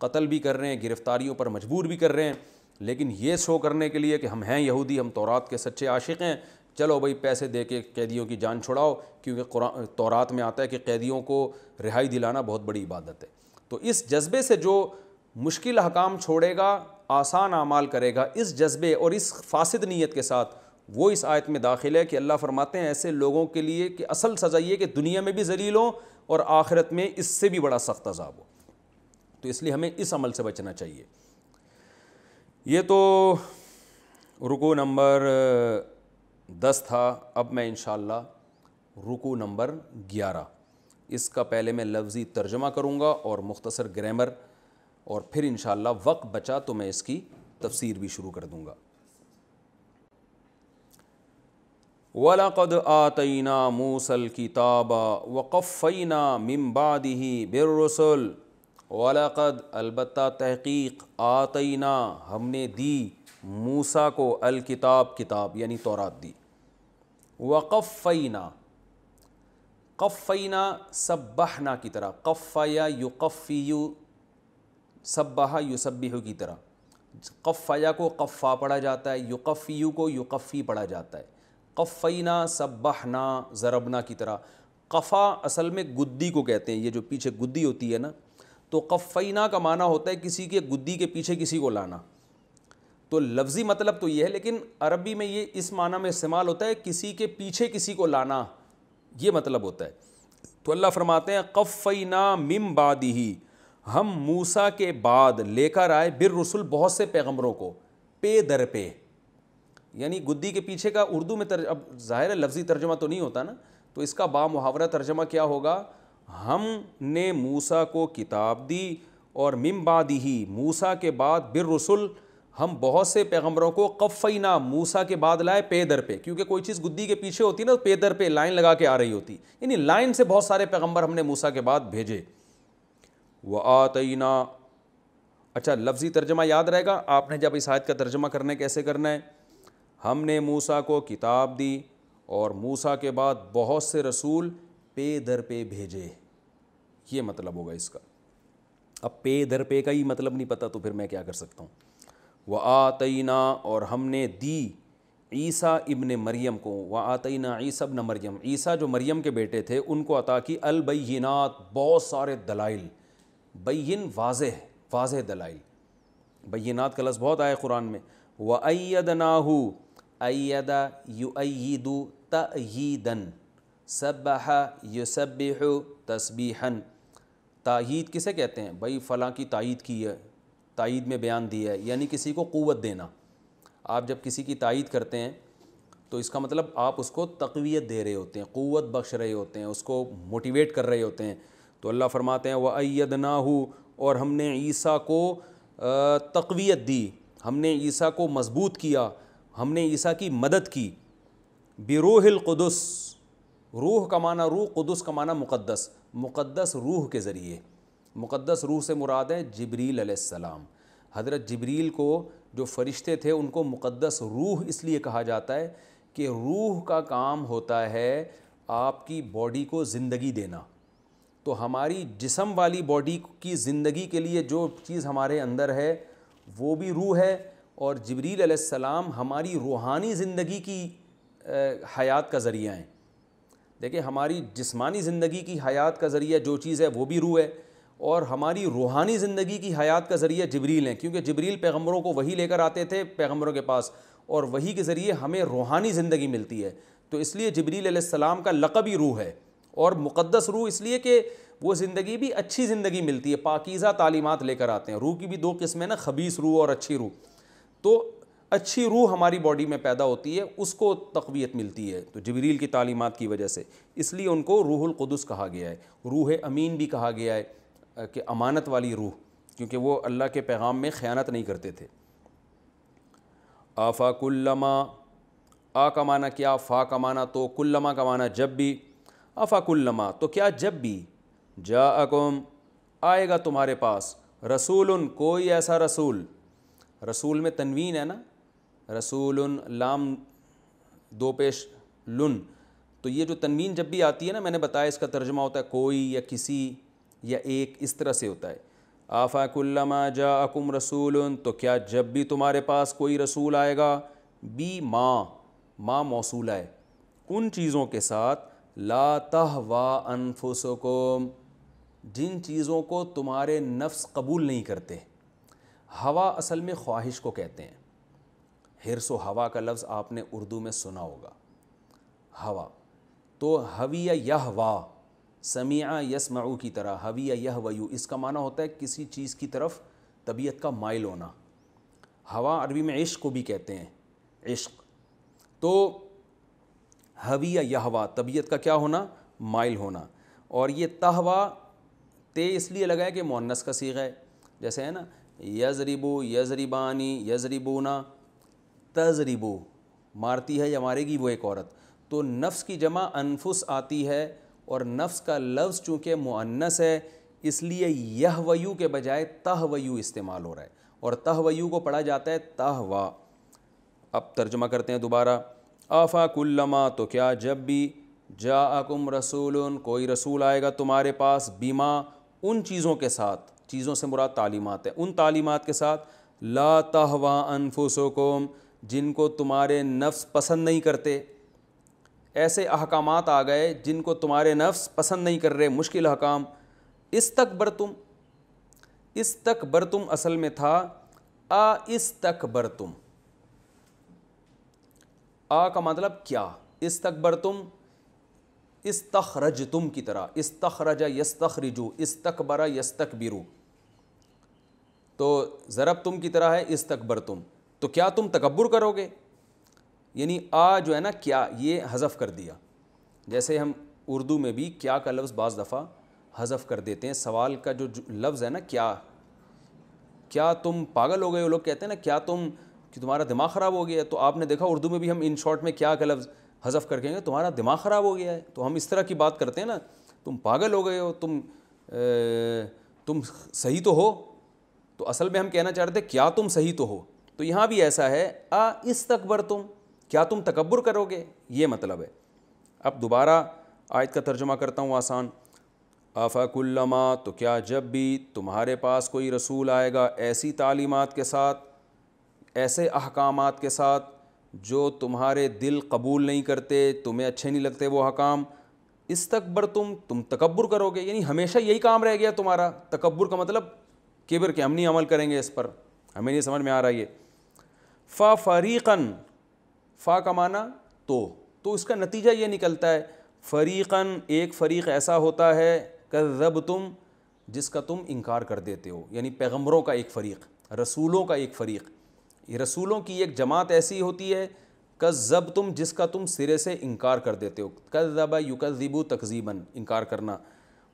قتل بھی کر رہے ہیں, گرفتاریوں پر مجبور بھی کر رہے ہیں, لیکن یہ شو کرنے کے لیے کہ ہم ہیں یہودی, ہم تورات کے سچے عاشق ہیں, چلو بھائی پیسے دے کے قیدیوں کی جان چھڑاؤ, کیونکہ تورات میں آتا ہے کہ قیدیوں کو رہائی دلانا بہت بڑی عبادت ہے. تو اس جذبے سے جو مشکل احکام چھوڑے گا, آسان اعمال کرے گا, اس جذبے اور اس فاسد نیت کے ساتھ, وہ اس آیت میں داخل ہے کہ اللہ فرماتے ہیں ایسے لوگوں کے لیے کہ اصل سزا یہ کہ دنیا میں بھی ذلیل ہوں اور آخرت میں اس سے بھی بڑا سخت عذاب ہو. تو اس لیے ہمیں اس عمل سے بچنا چاہیے. یہ تو رکوع نمبر 10 تھا. اب میں انشاءاللہ رکوع نمبر 11, اس کا پہلے میں لفظی ترجمہ کروں گا اور مختصر گرامر, اور پھر انشاءاللہ وقت بچا تو میں اس کی تفسیر بھی شروع کر دوں گا. وَلَقَدْ آتَيْنَا مُوسَى الْكِتَابَ وَقَفَّيْنَا مِن بَعْدِهِ بِالرُّسُلِ. وَلَقَدْ البتہ تحقیق, آتَيْنَا ہم نے دی, موسیٰ کو, الکتاب کتاب یعنی تورات دی. وَقَفَّيْنَا, قفینا سبحنا کی طرح, قفیا یقفیو, سبحا یسبحو کی طرح. قفیا کو قفا پڑھا جاتا ہے, یقفیو کو یقفی پڑھا جاتا ہے. قفینا سبحنا ضربنا کی طرح. قفا اصل میں گدی کو کہتے ہیں, یہ جو پیچھے گدی ہوتی ہے نا, تو قفینا کا معنی ہوتا ہے کسی کے گدی کے پیچھے کسی کو لانا. تو لفظی مطلب تو یہ ہے, لیکن عربی میں یہ اس معنی میں استعمال ہوتا ہے کسی کے پیچھے کسی کو لانا, یہ مطلب ہوتا ہے. تو اللہ فرماتے ہیں قفینا من بعدہ, ہم موسیٰ کے بعد لے کر آئے, بالرسل بہت سے پیغمبروں کو, پے در پہ. یعنی گدی کے پیچھے کا اردو میں اب ظاہر ہے لفظی ترجمہ تو نہیں ہوتا نا, تو اس کا با محاورہ ترجمہ کیا ہوگا, ہم نے موسیٰ کو کتاب دی اور من بعدہ موسیٰ کے بعد بالرسل ہم بہت سے پیغمبروں کو قفینا موسیٰ کے بعد لائے پے در پہ. کیونکہ کوئی چیز گدی کے پیچھے ہوتی ہے نا, پے در پہ لائن لگا کے آ رہی ہوتی, یعنی لائن سے بہت سارے پیغمبر ہم نے موسیٰ کے بعد بھیجے. وآتینا, اچھا لفظی ترجمہ یاد رہے گا آپ نے جب اس آیت کا ترجمہ کرنا ہے کیسے کرنا ہے. ہم نے موسیٰ کو کتاب دی اور موسیٰ کے بعد بہت سے رسول پے در پہ بھیجے. یہ مطلب ہوگا اس کا. اب پے در پے کا ہی مطلب نہیں پتہ تو پھر میں کیا کر سکتا ہوں. وَآتَيْنَا اور ہم نے دی عیسیٰ ابن مریم کو. وَآتَيْنَا عیسیٰ ابن مریم, عیسیٰ جو مریم کے بیٹے تھے ان کو عطا کی البینات, بہت سارے دلائل. بین واضح دلائل. بینات کا لفظ بہت آیا قرآن میں. وَأَيَّدْنَاهُ أَيَّدَ يُؤَيِّدُ تَأْيِيدًا سَبَّحَ يُسَبِّحُ تسبیحاً. تائید کسے کہتے ہیں بھائی؟ فلاں کی تائید کی ہے, تائید میں بیان دیا ہے, یعنی کسی کو قوت دینا. آپ جب کسی کی تائید کرتے ہیں تو اس کا مطلب آپ اس کو تقویت دے رہے ہوتے ہیں, قوت بخش رہے ہوتے ہیں, اس کو موٹیویٹ کر رہے ہوتے ہیں. تو اللہ فرماتے ہیں وَأَيَّدْنَاهُ اور ہم نے عیسیٰ کو تقویت دی, ہم نے عیسیٰ کو مضبوط کیا, ہم نے عیسیٰ کی مدد کی. بروح القدس, روح کا معنی روح, قدس کا معنی مقدس, مقدس روح کے ذریعے. مقدس روح سے مراد ہے جبریل علیہ السلام. حضرت جبریل کو جو فرشتے تھے ان کو مقدس روح اس لیے کہا جاتا ہے کہ روح کا کام ہوتا ہے آپ کی باڈی کو زندگی دینا. تو ہماری جسم والی باڈی کی زندگی کے لیے جو چیز ہمارے اندر ہے وہ بھی روح ہے, اور جبریل علیہ السلام ہماری روحانی زندگی کی حیات کا ذریعہ ہیں. دیکھیں ہماری جسمانی زندگی کی حیات کا ذریعہ جو چیز ہے وہ بھی روح ہے, اور ہماری روحانی زندگی کی حیات کا ذریعہ جبریل ہیں, کیونکہ جبریل پیغمبروں کو وحی لے کر آتے تھے پیغمبروں کے پاس, اور وحی کے ذریعے ہمیں روحانی زندگی ملتی ہے. تو اس لیے جبریل علیہ السلام کا لقب ہی روح ہے, اور مقدس روح اس لیے کہ وہ زندگی بھی اچھی زندگی ملتی ہے, پاکیزہ تعلیمات لے کر آتے ہیں. روح کی بھی دو قسمیں نا, خبیث روح اور اچھی روح. تو اچھی روح ہماری باڈی میں پیدا ہوتی ہے, اس کو تقویت ملتی ہے تو جبریل کی تعلیمات کی وجہ سے. اس لیے ان کو روح القدس کہا گیا ہے, روح امین بھی کہا گیا ہے کہ امانت والی روح, کیونکہ وہ اللہ کے پیغام میں خیانت نہیں کرتے تھے. آفا کلما, آ کا معنی کیا, فا کا معنی تو, کلما کا معنی جب بھی. آفا کلما تو کیا جب بھی, جاءکم آئے گا تمہارے پاس, رسول کوئی ایسا رسول, رسول میں تنوین ہے نا, رسول لام دو پیش لن, تو یہ جو تنوین جب بھی آتی ہے نا, میں نے بتایا اس کا ترجمہ ہوتا ہے کوئی یا کسی یا ایک, اس طرح سے ہوتا ہے. آفا کلما جاءکم رسول تو کیا جب بھی تمہارے پاس کوئی رسول آئے گا, بی ما موصولہ ہے, ان چیزوں کے ساتھ, لا تہوا انفسکم جن چیزوں کو تمہارے نفس قبول نہیں کرتے. ہوا اصل میں خواہش کو کہتے ہیں. حرص و ہوا کا لفظ آپ نے اردو میں سنا ہوگا, ہوا. تو ہوی یہوا, سمیع یسمعو کی طرح, ہوی یہویو, اس کا معنی ہوتا ہے کسی چیز کی طرف طبیعت کا مائل ہونا. ہوا عربی میں عشق کو بھی کہتے ہیں, عشق. تو ہوی یہوا طبیعت کا کیا ہونا, مائل ہونا. اور یہ تہوا تے اس لیے لگا ہے کہ مؤنث کا صیغہ ہے, جیسے ہے نا یضربو, یضربانی, یضربونا, تضربو مارتی ہے یا مارے گی وہ ایک عورت. تو نفس کی جمع انفس آتی ہے, اور نفس کا لفظ چونکہ مؤنث ہے اس لیے یہویو کے بجائے تہویو استعمال ہو رہا ہے, اور تہویو کو پڑھا جاتا ہے تہوا. اب ترجمہ کرتے ہیں دوبارہ. آفا کلما تو کیا جب بھی, جاءکم رسول کوئی رسول آئے گا تمہارے پاس, بیما ان چیزوں کے ساتھ, چیزوں سے مراد تعلیمات ہے, ان تعلیمات کے ساتھ, لا تہوا انفسکم جن کو تمہارے نفس پسند نہیں کرتے. ایسے احکامات آ گئے جن کو تمہارے نفس پسند نہیں کر رہے, مشکل احکام. استکبرتم, استکبرتم اصل میں تھا استکبرتم, آ کا مطلب کیا, استکبرتم استخرجتم کی طرح, استخرج یستخرجو, استکبر یستکبرو, تو ضربتم کی طرح ہے استکبرتم. تو کیا تم تکبر کرو گے, یعنی آ جو ہے نا کیا, یہ حذف کر دیا. جیسے ہم اردو میں بھی کیا کا لفظ بعض دفعہ حذف کر دیتے ہیں. سوال کا جو لفظ ہے نا کیا تم پاگل ہو گئے, وہ لوگ کہتے ہیں نا کیا تم, کہ تمہارا دماغ خراب ہو گیا ہے. تو آپ نے دیکھا اردو میں بھی ہم ان شارٹ میں کیا کا لفظ حذف کر کہیں گے تمہارا دماغ خراب ہو گیا ہے. تو ہم اس طرح کی بات کرتے ہیں نا, تم پاگل ہو گئے ہو, تم صحیح تو ہو. تو اصل میں ہم کہنا چاہ رہے تھے کیا تم صحیح تو ہو. تو یہاں بھی ایسا ہے, استکبرتم کیا تم تکبر کرو گے، یہ مطلب ہے۔ اب دوبارہ آیت کا ترجمہ کرتا ہوں آسان۔ افکلما، تو کیا جب بھی تمہارے پاس کوئی رسول آئے گا ایسی تعلیمات کے ساتھ، ایسے احکامات کے ساتھ جو تمہارے دل قبول نہیں کرتے، تمہیں اچھے نہیں لگتے وہ احکام، استکبرتم، تم تکبر کرو گے، یعنی ہمیشہ یہی کام رہ گیا تمہارا۔ تکبر کا مطلب کبر، کہ ہم نہیں عمل کریں گے اس پر، ہمیں نہیں سمجھ میں آ رہا یہ۔ فریقاً، فا کا معنی تو اس کا نتیجہ یہ نکلتا ہے فریقاً، ایک فریق ایسا ہوتا ہے کذبتم، جس کا تم انکار کر دیتے ہو، یعنی پیغمبروں کا ایک فریق، رسولوں کا ایک فریق، یہ رسولوں کی ایک جماعت ایسی ہوتی ہے کذبتم، جس کا تم سرے سے انکار کر دیتے ہو، کذب یکذب تکذیباً، انکار کرنا،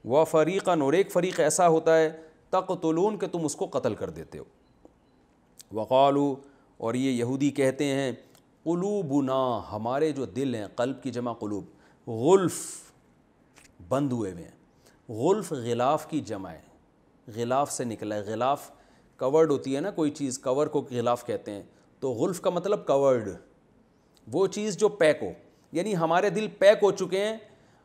و فریقاً، اور ایک فریق ایسا ہوتا ہے تقتلون، کہ تم اس کو قتل کر دیتے ہو۔ وقالو، اور یہ یہودی کہتے ہیں قلوبنا، ہمارے جو دل ہیں، قلب کی جمع قلوب، غلف، بند ہوئے ہوئے ہیں۔ غلف غلاف کی جمع ہے، غلاف سے نکلا ہے، غلاف کورڈ ہوتی ہے نا کوئی چیز، کور کو غلاف کہتے ہیں، تو غلف کا مطلب کورڈ، وہ چیز جو پیک ہو، یعنی ہمارے دل پیک ہو چکے ہیں،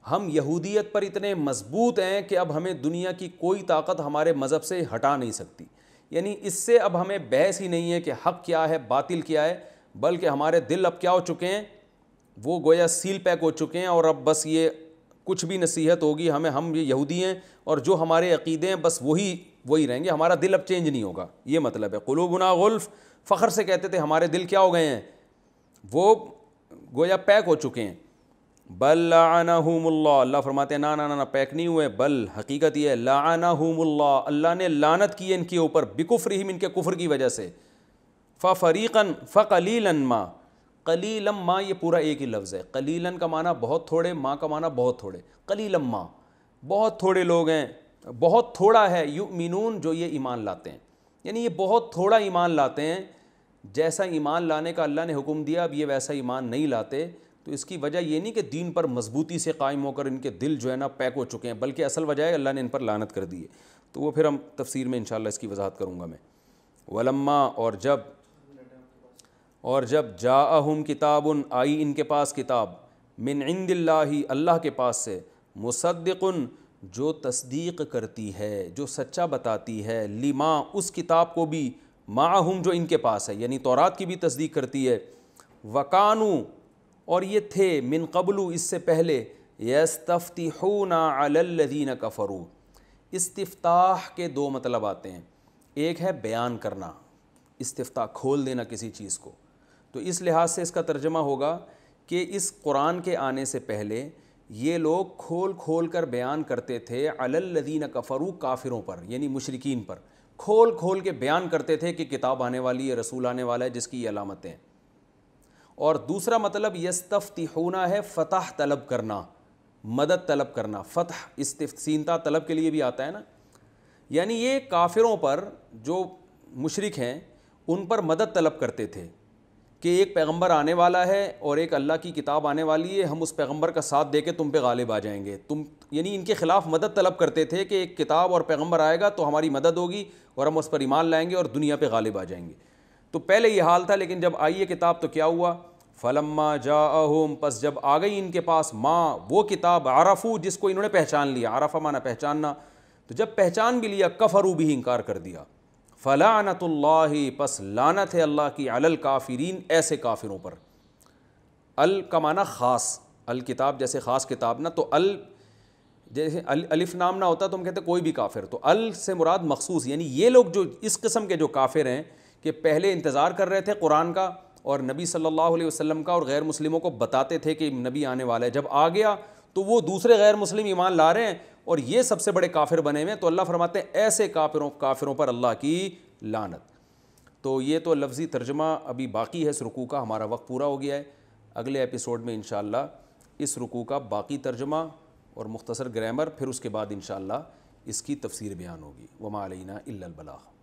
ہم یہودیت پر اتنے مضبوط ہیں کہ اب ہمیں دنیا کی کوئی طاقت ہمارے مذہب سے ہٹا نہیں سکتی، یعنی اس سے اب ہمیں بحث ہی نہیں ہے کہ حق کیا ہے باطل کیا ہے، بلکہ ہمارے دل اب کیا ہو چکے ہیں، وہ گویا سیل پیک ہو چکے ہیں، اور اب بس یہ کچھ بھی نصیحت ہوگی ہمیں، ہم یہ یہودی ہیں اور جو ہمارے عقیدے ہیں بس وہی رہیں گے، ہمارا دل اب چینج نہیں ہوگا، یہ مطلب ہے۔ قلوبنا غلف، فخر سے کہتے تھے ہمارے دل کیا ہو گئے ہیں، وہ گویا پیک ہو چکے ہیں۔ بل لعنہم اللہ، اللہ فرماتے ہیں نا پیک نہیں ہوئے، بل حقیقت یہ ہے لعنہم اللہ، اللہ نے لعنت کی ہے ان کے اوپر، بکفرہم، ان کے کفر کی وجہ سے۔ ففریقاً فقلیلا ما، قلیلا ما یہ پورا ایک ہی لفظ ہے، قلیلا کا معنی بہت تھوڑے، ما کا معنی بہت تھوڑے، قلیلا ما، بہت تھوڑے لوگ ہیں، بہت تھوڑا ہے، یؤمنون، جو یہ ایمان لاتے ہیں، یعنی یہ بہت تھوڑا ایمان لاتے ہیں، جیسا ایمان لانے کا اللہ نے حکم دیا اب یہ ویسا ایمان نہیں لاتے۔ تو اس کی وجہ یہ نہیں کہ دین پر مضبوطی سے قائم ہو کر ان کے دل جو ہے نا پیک ہو چکے ہیں، بلکہ اصل وجہ ہے اللہ نے ان پر لعنت کر دی ہے، تو وہ پھر ہم تفسیر میں انشاءاللہ اس کی وضاحت کروں گا میں۔ ولما، اور جب جاءہم کتاب، آئی ان کے پاس کتاب، من عند اللہ، اللہ کے پاس سے، مصدق، جو تصدیق کرتی ہے، جو سچا بتاتی ہے، لما، اس کتاب کو بھی، معہم، جو ان کے پاس ہے، یعنی تورات کی بھی تصدیق کرتی ہے، وکانو، اور یہ تھے، من قبل، اس سے پہلے، یستفتحون علی الذین کفروا، استفتاح کے دو مطلب آتے ہیں، ایک ہے بیان کرنا، استفتاح کھول دینا کسی چیز کو، تو اس لحاظ سے اس کا ترجمہ ہوگا کہ اس قرآن کے آنے سے پہلے یہ لوگ کھول کھول کر بیان کرتے تھے علی الذین کفروا، کافروں پر، یعنی مشرکین پر، کھول کھول کے بیان کرتے تھے کہ کتاب آنے والی ہے، رسول آنے والا ہے جس کی یہ علامتیں ہیں۔ اور دوسرا مطلب یستفتحون ہے فتح طلب کرنا، مدد طلب کرنا، فتح استفسینتا طلب کے لیے بھی آتا ہے نا، یعنی یہ کافروں پر جو مشرک ہیں ان پر مدد طلب کرتے تھے کہ ایک پیغمبر آنے والا ہے اور ایک اللہ کی کتاب آنے والی ہے، ہم اس پیغمبر کا ساتھ دے کے تم پہ غالب آ جائیں گے، یعنی ان کے خلاف مدد طلب کرتے تھے کہ ایک کتاب اور پیغمبر آئے گا تو ہماری مدد ہوگی اور ہم اس پر ایمان لائیں گے اور دنیا پہ غالب آ جائیں گے۔ تو پہلے یہ حال تھا، لیکن جب آئی یہ کتاب تو کیا ہوا، فلما جاءہم، پس جب آ گئی ان کے پاس، ماں، وہ کتاب، عرفو، جس کو انہوں نے پہچان لیا، عرفہ معنی پہچاننا، تو جب پہچان بھی لیا، کفروا بھی، انکار کر دیا، فلعنت اللہ، پس لعنت ہے اللہ کی، علی الکافرین، ایسے کافروں پر۔ ال کا معنی خاص، الکتاب جیسے خاص کتاب نا، تو جیسے الف نام نہ ہوتا تو ہم کہتے کوئی بھی کافر، تو ال سے مراد مخصوص، یعنی یہ لوگ جو اس قسم کے جو کافر ہیں کہ پہلے انتظار کر رہے تھے قرآن کا اور نبی صلی اللہ علیہ وسلم کا، اور غیر مسلموں کو بتاتے تھے کہ نبی آنے والا ہے، جب آ گیا تو وہ دوسرے غیر مسلم ایمان لا رہے ہیں اور یہ سب سے بڑے کافر بنے ہوئے ہیں، تو اللہ فرماتے ہیں ایسے کافروں پر اللہ کی لعنت۔ تو یہ تو لفظی ترجمہ ابھی باقی ہے اس رکوع کا، ہمارا وقت پورا ہو گیا ہے، اگلے ایپیسوڈ میں انشاءاللہ اس رکوع کا باقی ترجمہ اور مختصر گرامر، پھر اس کے بعد انشاءاللہ اس کی تفسیر بیان ہوگی۔ وما علینا الا البلاغ۔